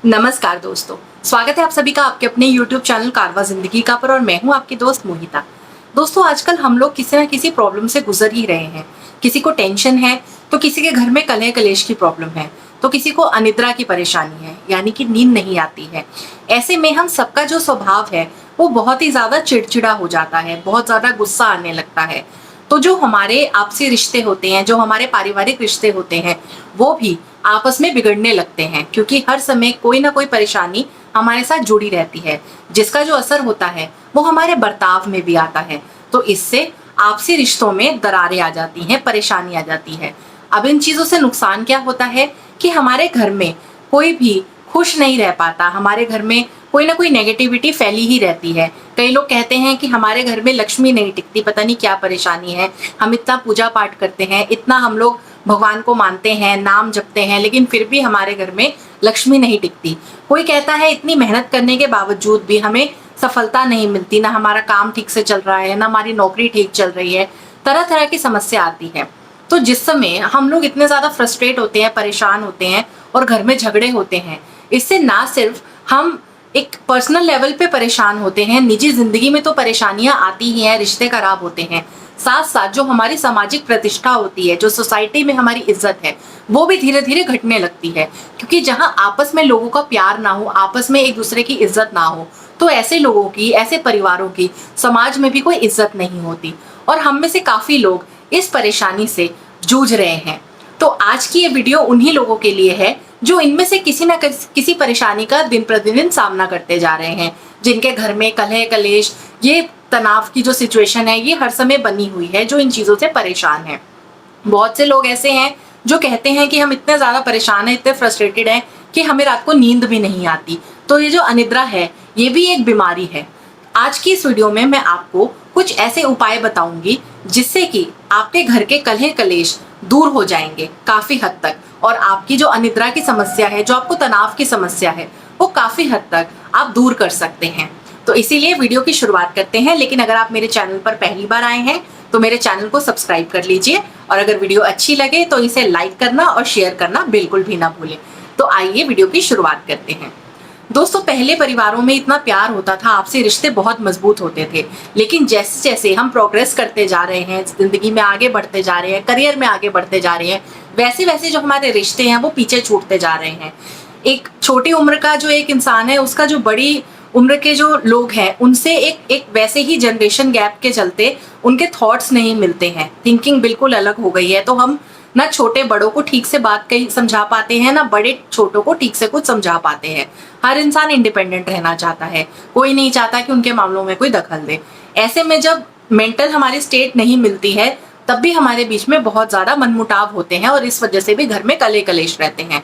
नमस्कार दोस्तों, स्वागत है आप सभी का आपके अपने YouTube चैनल कारवा जिंदगी का पर और मैं हूं आपकी दोस्त मोहिता। दोस्तों, आजकल हम लोग किसी ना किसी प्रॉब्लम से गुजर ही रहे हैं। किसी को टेंशन है तो किसी के घर में कलह कलेश की प्रॉब्लम है, तो किसी को अनिद्रा की परेशानी है, यानी कि नींद नहीं आती है। ऐसे में हम सबका जो स्वभाव है वो बहुत ही ज्यादा चिड़चिड़ा हो जाता है, बहुत ज्यादा गुस्सा आने लगता है। तो जो हमारे आपसी रिश्ते होते हैं, जो हमारे पारिवारिक रिश्ते होते हैं, वो भी आपस में बिगड़ने लगते हैं, क्योंकि हर समय कोई ना कोई परेशानी हमारे साथ जुड़ी रहती है, जिसका जो असर होता है वो हमारे बर्ताव में भी आता है। तो इससे आपसी रिश्तों में दरारें आ जाती हैं, परेशानी आ जाती है। अब इन चीजों से नुकसान क्या होता है कि हमारे घर में कोई भी खुश नहीं रह पाता, हमारे घर में कोई ना कोई नेगेटिविटी फैली ही रहती है। कई लोग कहते हैं कि हमारे घर में लक्ष्मी नहीं टिकती, पता नहीं क्या परेशानी है। हम इतना पूजा पाठ करते हैं, इतना हम लोग भगवान को मानते हैं, नाम जपते हैं, लेकिन फिर भी हमारे घर में लक्ष्मी नहीं टिकती। कोई कहता है इतनी मेहनत करने के बावजूद भी हमें सफलता नहीं मिलती, ना हमारा काम ठीक से चल रहा है, ना हमारी नौकरी ठीक चल रही है। तरह तरह की समस्या आती है। तो जिस समय हम लोग इतने ज्यादा फ्रस्ट्रेट होते हैं, परेशान होते हैं और घर में झगड़े होते हैं, इससे ना सिर्फ हम एक पर्सनल लेवल पे परेशान होते हैं, निजी जिंदगी में तो परेशानियां आती ही हैं, रिश्ते खराब होते हैं, साथ साथ जो हमारी सामाजिक प्रतिष्ठा होती है, जो सोसाइटी में हमारी इज्जत है, वो भी धीरे धीरे घटने लगती है। क्योंकि जहां आपस में लोगों का प्यार ना हो, आपस में एक दूसरे की इज्जत ना हो, तो ऐसे लोगों की, ऐसे परिवारों की समाज में भी कोई इज्जत नहीं होती। और हम में से काफी लोग इस परेशानी से जूझ रहे हैं। तो आज की ये वीडियो उन्हीं लोगों के लिए है जो इनमें से किसी न किसी परेशानी का दिन प्रतिदिन सामना करते जा रहे हैं, जिनके घर में कलह कलेश, ये तनाव की जो सिचुएशन है ये हर समय बनी हुई है, जो इन चीजों से परेशान है। बहुत से लोग ऐसे हैं जो कहते हैं कि हम इतने ज्यादा परेशान हैं, इतने फ्रस्ट्रेटेड हैं कि हमें रात को नींद भी नहीं आती। तो ये जो अनिद्रा है ये भी एक बीमारी है। आज की इस वीडियो में मैं आपको कुछ ऐसे उपाय बताऊंगी जिससे कि आपके घर के कलह कलेश दूर हो जाएंगे काफी हद तक, और आपकी जो अनिद्रा की समस्या है, जो आपको तनाव की समस्या है, वो काफी हद तक आप दूर कर सकते हैं। तो इसीलिए वीडियो की शुरुआत करते हैं। लेकिन अगर आप मेरे चैनल पर पहली बार आए हैं तो मेरे चैनल को सब्सक्राइब कर लीजिए, और अगर वीडियो अच्छी लगे तो इसे लाइक करना और शेयर करना बिल्कुल भी ना भूलें। तो आइए वीडियो की शुरुआत करते हैं। दोस्तों, पहले परिवारों में इतना प्यार होता था, आपसे रिश्ते बहुत मजबूत होते थे। लेकिन जैसे जैसे हम प्रोग्रेस करते जा रहे हैं, जिंदगी में आगे बढ़ते जा रहे हैं, करियर में आगे बढ़ते जा रहे हैं, वैसे वैसे जो हमारे रिश्ते हैं वो पीछे छूटते जा रहे हैं। एक छोटी उम्र का जो एक इंसान है, उसका जो बड़ी उम्र के जो लोग हैं उनसे एक वैसे ही जनरेशन गैप के चलते उनके थॉट्स नहीं मिलते हैं, थिंकिंग बिल्कुल अलग हो गई है। तो हम ना छोटे बड़ों को ठीक से बात कही समझा पाते हैं, ना बड़े छोटों को ठीक से कुछ समझा पाते हैं। हर इंसान इंडिपेंडेंट रहना चाहता है, कोई नहीं चाहता कि उनके मामलों में कोई दखल दे। ऐसे में जब मेंटल हमारी स्टेट नहीं मिलती है, तब भी हमारे बीच में बहुत ज्यादा मनमुटाव होते हैं, और इस वजह से भी घर में कलह कलेश रहते हैं।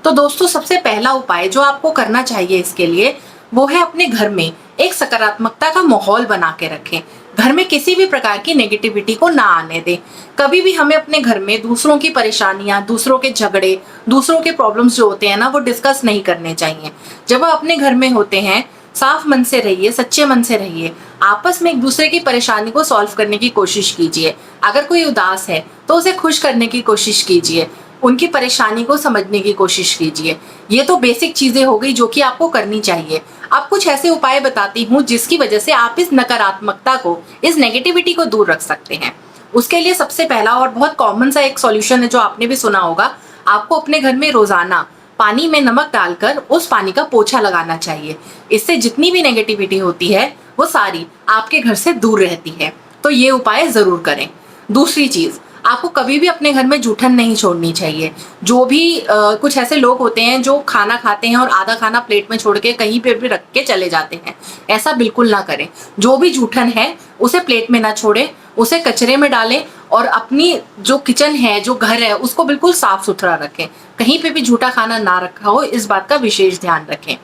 तो दोस्तों, सबसे पहला उपाय जो आपको करना चाहिए इसके लिए, वो है अपने घर में एक सकारात्मकता का माहौल बना के रखें। घर में किसी भी प्रकार की नेगेटिविटी को ना आने दें। कभी भी हमें अपने घर में दूसरों की परेशानियां, दूसरों के झगड़े, दूसरों के प्रॉब्लम्स जो होते हैं ना, वो डिस्कस नहीं करने चाहिए। जब आप अपने घर में होते हैं, साफ मन से रहिए, सच्चे मन से रहिए, आपस में एक दूसरे की परेशानी को सॉल्व करने की कोशिश कीजिए। अगर कोई उदास है तो उसे खुश करने की कोशिश कीजिए, उनकी परेशानी को समझने की कोशिश कीजिए। ये तो बेसिक चीजें हो गई जो कि आपको करनी चाहिए। अब कुछ ऐसे उपाय बताती हूँ जिसकी वजह से आप इस नकारात्मकता को, इस नेगेटिविटी को दूर रख सकते हैं। उसके लिए सबसे पहला और बहुत कॉमन सा एक सॉल्यूशन है जो आपने भी सुना होगा। आपको अपने घर में रोजाना पानी में नमक डालकर उस पानी का पोछा लगाना चाहिए। इससे जितनी भी नेगेटिविटी होती है वो सारी आपके घर से दूर रहती है। तो ये उपाय जरूर करें। दूसरी चीज, आपको कभी भी अपने घर में जूठन नहीं छोड़नी चाहिए। जो भी कुछ ऐसे लोग होते हैं जो खाना खाते हैं और आधा खाना प्लेट में छोड़ के कहीं पे भी रख के चले जाते हैं, ऐसा बिल्कुल ना करें। जो भी जूठन है उसे प्लेट में ना छोड़ें, उसे कचरे में डालें, और अपनी जो किचन है, जो घर है, उसको बिल्कुल साफ सुथरा रखें। कहीं पे भी जूठा खाना ना रखा हो, इस बात का विशेष ध्यान रखें।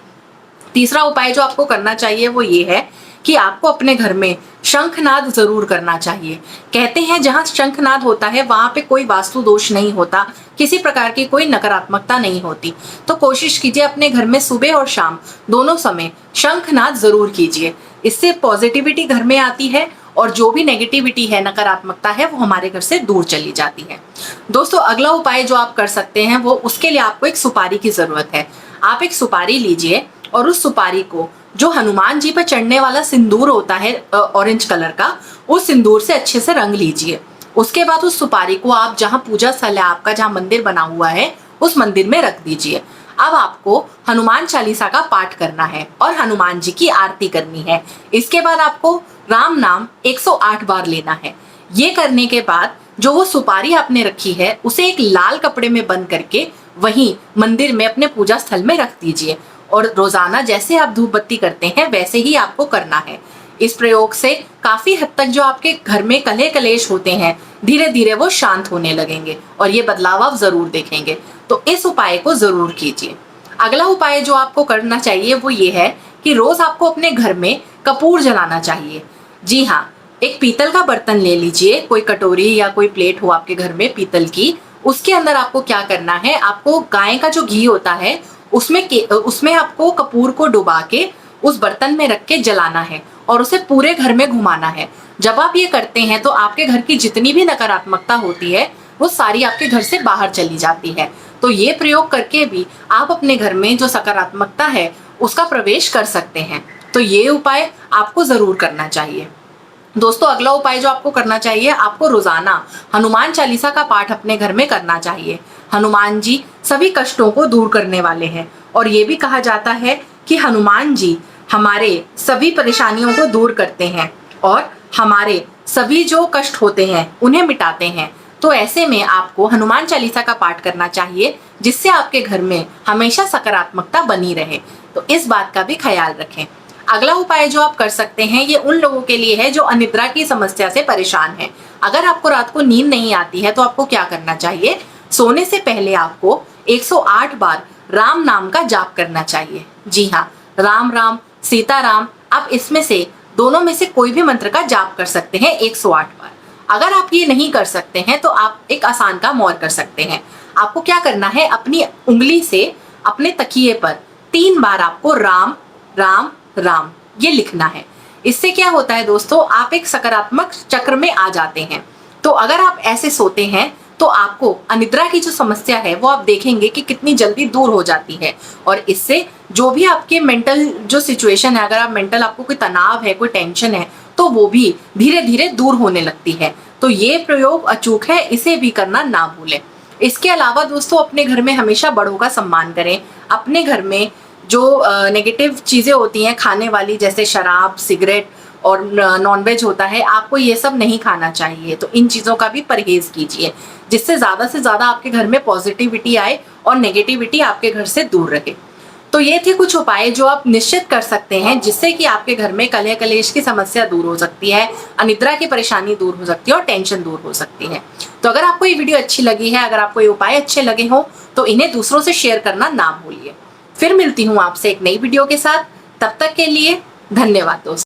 तीसरा उपाय जो आपको करना चाहिए वो ये है कि आपको अपने घर में शंखनाद जरूर करना चाहिए। कहते हैं जहां शंखनाद होता है वहां पे कोई वास्तु दोष नहीं होता, किसी प्रकार की कोई नकारात्मकता नहीं होती। तो कोशिश कीजिए अपने घर में सुबह और शाम दोनों समय शंखनाद जरूर कीजिए। इससे पॉजिटिविटी घर में आती है, और जो भी नेगेटिविटी है, नकारात्मकता है, वो हमारे घर से दूर चली जाती है। दोस्तों, अगला उपाय जो आप कर सकते हैं वो, उसके लिए आपको एक सुपारी की जरूरत है। आप एक सुपारी लीजिए और उस सुपारी को जो हनुमान जी पर चढ़ने वाला सिंदूर होता है ऑरेंज कलर का, उस सिंदूर से अच्छे से रंग लीजिए। उसके बाद उस सुपारी को आप जहाँ पूजा स्थल है आपका, जहाँ मंदिर बना हुआ है, उस मंदिर में रख दीजिए। अब आपको हनुमान चालीसा का पाठ करना है और हनुमान जी की आरती करनी है। इसके बाद आपको राम नाम 108 बार लेना है। ये करने के बाद जो वो सुपारी आपने रखी है उसे एक लाल कपड़े में बंद करके वहीं मंदिर में अपने पूजा स्थल में रख दीजिए और रोजाना जैसे आप धूप बत्ती करते हैं वैसे ही आपको करना है। इस प्रयोग से काफी हद तक जो आपके घर में कलह कलेश होते हैं धीरे धीरे वो शांत होने लगेंगे और ये बदलाव आप जरूर देखेंगे। तो इस उपाय को जरूर कीजिए। अगला उपाय जो आपको करना चाहिए वो ये है कि रोज आपको अपने घर में कपूर जलाना चाहिए। जी हाँ, एक पीतल का बर्तन ले लीजिए, कोई कटोरी या कोई प्लेट हो आपके घर में पीतल की। उसके अंदर आपको क्या करना है, आपको गाय का जो घी होता है उसमें आपको कपूर को डुबा के उस बर्तन में रख के जलाना है और उसे पूरे घर में घुमाना है। जब आप ये करते हैं तो आपके घर की जितनी भी नकारात्मकता होती है वो सारी आपके घर से बाहर चली जाती है। तो ये प्रयोग करके भी आप अपने घर में जो सकारात्मकता है उसका प्रवेश कर सकते हैं। तो ये उपाय आपको जरूर करना चाहिए। दोस्तों, अगला उपाय जो आपको करना चाहिए, आपको रोजाना हनुमान चालीसा का पाठ अपने घर में करना चाहिए। हनुमान जी सभी कष्टों को दूर करने वाले हैं और ये भी कहा जाता है कि हनुमान जी हमारे सभी परेशानियों को दूर करते हैं और हमारे सभी जो कष्ट होते हैं उन्हें मिटाते हैं। तो ऐसे में आपको हनुमान चालीसा का पाठ करना चाहिए जिससे आपके घर में हमेशा सकारात्मकता बनी रहे। तो इस बात का भी ख्याल रखें। अगला उपाय जो आप कर सकते हैं ये उन लोगों के लिए है जो अनिद्रा की समस्या से परेशान है। अगर आपको रात को नींद नहीं आती है तो आपको क्या करना चाहिए, सोने से पहले आपको 108 बार राम नाम का जाप करना चाहिए। जी हाँ, राम राम, सीता राम, आप इसमें से दोनों में से कोई भी मंत्र का जाप कर सकते हैं 108 बार। अगर आप ये नहीं कर सकते हैं तो आप एक आसान काम और कर सकते हैं। आपको क्या करना है, अपनी उंगली से अपने तकिए पर 3 बार आपको राम राम राम ये लिखना है। इससे क्या होता है दोस्तों, आप एक सकारात्मक चक्र में आ जाते हैं। तो अगर आप ऐसे सोते हैं तो आपको अनिद्रा की जो समस्या है वो आप देखेंगे कि कितनी जल्दी दूर हो जाती है और इससे जो भी आपके मेंटल जो सिचुएशन है, अगर आप मेंटल आपको कोई तनाव है, कोई टेंशन है, तो वो भी धीरे धीरे दूर होने लगती है। तो ये प्रयोग अचूक है, इसे भी करना ना भूलें। इसके अलावा दोस्तों, अपने घर में हमेशा बड़ों का सम्मान करें। अपने घर में जो नेगेटिव चीजें होती हैं खाने वाली, जैसे शराब, सिगरेट और नॉनवेज होता है, आपको ये सब नहीं खाना चाहिए। तो इन चीजों का भी परहेज कीजिए जिससे ज्यादा से ज्यादा आपके घर में पॉजिटिविटी आए और नेगेटिविटी आपके घर से दूर रहे। तो ये थे कुछ उपाय जो आप निश्चित कर सकते हैं जिससे कि आपके घर में कलह कलेश की समस्या दूर हो सकती है, अनिद्रा की परेशानी दूर हो सकती है और टेंशन दूर हो सकती है। तो अगर आपको ये वीडियो अच्छी लगी है, अगर आपको ये उपाय अच्छे लगे हो तो इन्हें दूसरों से शेयर करना ना भूलिए। फिर मिलती हूँ आपसे एक नई वीडियो के साथ। तब तक के लिए धन्यवाद दोस्तों।